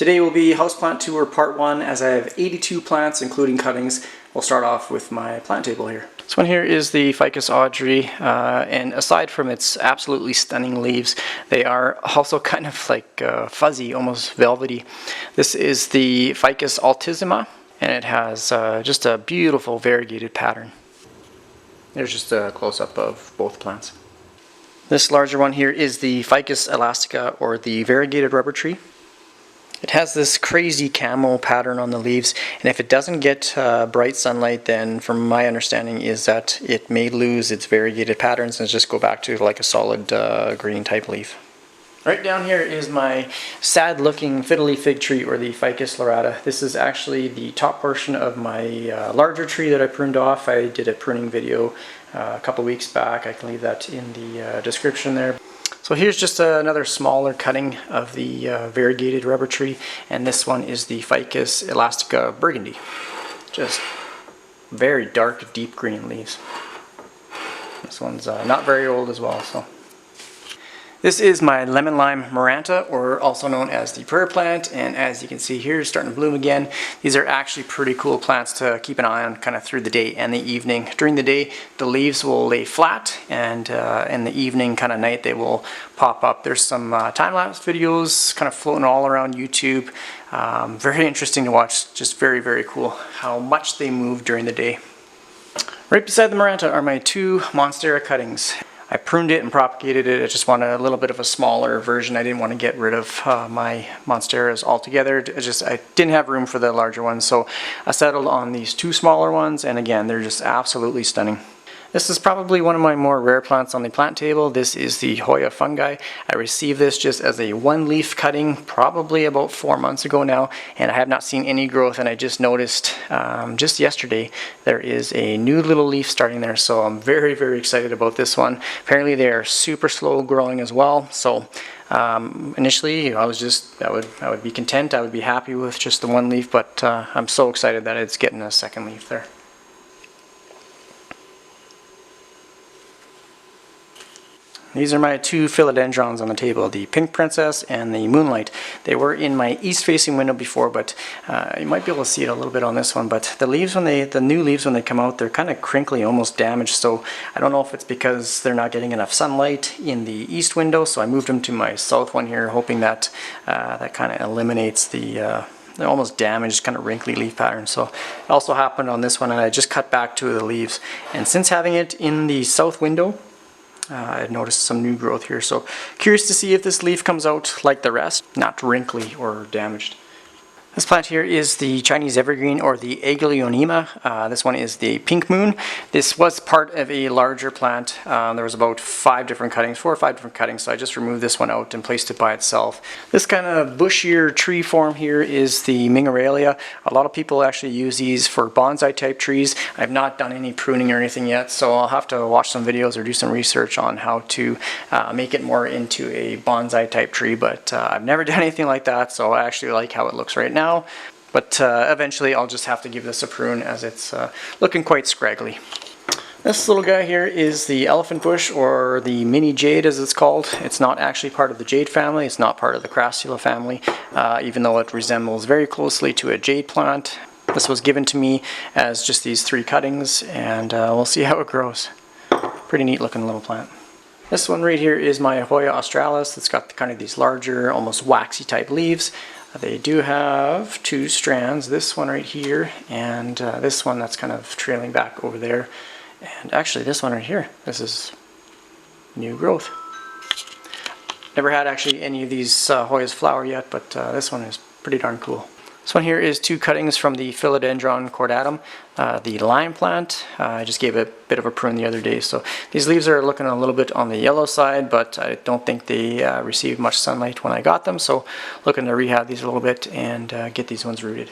Today will be houseplant tour part 1 as I have 82 plants including cuttings. We'll start off with my plant table here. This one here is the Ficus Audrey, and aside from its absolutely stunning leaves, they are also kind of like fuzzy, almost velvety. This is the Ficus Altissima, and it has just a beautiful variegated pattern. There's just a close-up of both plants. This larger one here is the Ficus Elastica, or the variegated rubber tree. It has this crazy camo pattern on the leaves, and if it doesn't get bright sunlight, then from my understanding is that it may lose its variegated patterns and just go back to like a solid green type leaf. Right down here is my sad looking Fiddle Leaf Fig tree, or the Ficus Loretto. This is actually the top portion of my larger tree that I pruned off. I did a pruning video a couple weeks back. I can leave that in the description there. So here's just another smaller cutting of the variegated rubber tree, and this one is the Ficus Elastica Burgundy. Just very dark, deep green leaves. This one's not very old as well. So this is my lemon lime Maranta, or also known as the prayer plant, and as you can see here, it's starting to bloom again. These are actually pretty cool plants to keep an eye on kind of through the day and the evening. During the day, the leaves will lay flat, and in the evening, kind of night, they will pop up. There's some time-lapse videos kind of floating all around YouTube. Very interesting to watch, just very, very cool how much they move during the day. Right beside the Maranta are my two Monstera cuttings. I pruned it and propagated it. I just wanted a little bit of a smaller version. I didn't want to get rid of my Monsteras altogether. I didn't have room for the larger ones, so I settled on these two smaller ones, and again, they're just absolutely stunning. This is probably one of my more rare plants on the plant table. This is the Hoya Fungi. I received this just as a one-leaf cutting probably about 4 months ago now, and I have not seen any growth, and I just noticed just yesterday there is a new little leaf starting there, so I'm very, very excited about this one. Apparently they are super slow growing as well, so initially I would be content, I would be happy with just the one leaf, but I'm so excited that it's getting a second leaf there. These are my two philodendrons on the table, the Pink Princess and the Moonlight. They were in my east-facing window before, but you might be able to see it a little bit on this one. But the leaves, the new leaves when they come out, they're kind of crinkly, almost damaged. So I don't know if it's because they're not getting enough sunlight in the east window. So I moved them to my south one here, hoping that that kind of eliminates the almost damaged, kind of wrinkly leaf pattern. So it also happened on this one, and I just cut back two of the leaves. And since having it in the south window, I noticed some new growth here, so curious to see if this leaf comes out like the rest, not wrinkly or damaged. This plant here is the Chinese Evergreen, or the Agaonema. This one is the Pink Moon. This was part of a larger plant. There was about 4 or 5 different cuttings, so I just removed this one out and placed it by itself. This kind of bushier tree form here is the Ming Irelia. A lot of people actually use these for bonsai type trees. I've not done any pruning or anything yet, so I'll have to watch some videos or do some research on how to make it more into a bonsai type tree, but I've never done anything like that, so I actually like how it looks right now. But eventually I'll just have to give this a prune, as it's looking quite scraggly. This little guy here is the elephant bush, or the mini jade as it's called. It's not actually part of the jade family, it's not part of the crassula family, even though it resembles very closely to a jade plant. This was given to me as just these 3 cuttings, and we'll see how it grows. Pretty neat looking little plant. This one right here is my Hoya Australis. It's got kind of these larger, almost waxy type leaves. They do have 2 strands, this one right here, and this one that's kind of trailing back over there. And actually this one right here, this is new growth. Never had actually any of these Hoyas flower yet, but this one is pretty darn cool. This one here is 2 cuttings from the Philodendron Cordatum, the lime plant. I just gave it a bit of a prune the other day, so these leaves are looking a little bit on the yellow side, but I don't think they received much sunlight when I got them, so looking to rehab these a little bit and get these ones rooted.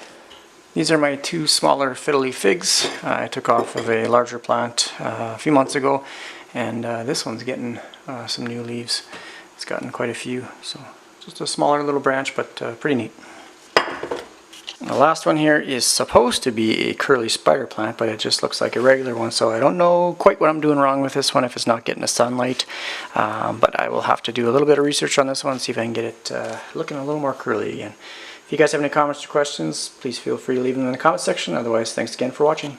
These are my 2 smaller Fiddle Leaf Figs. I took off of a larger plant a few months ago, and this one's getting some new leaves. It's gotten quite a few, so just a smaller little branch, but pretty neat. The last one here is supposed to be a curly spider plant, but it just looks like a regular one, so I don't know quite what I'm doing wrong with this one if it's not getting the sunlight. But I will have to do a little bit of research on this one, see if I can get it looking a little more curly again. If you guys have any comments or questions, please feel free to leave them in the comment section. Otherwise, thanks again for watching.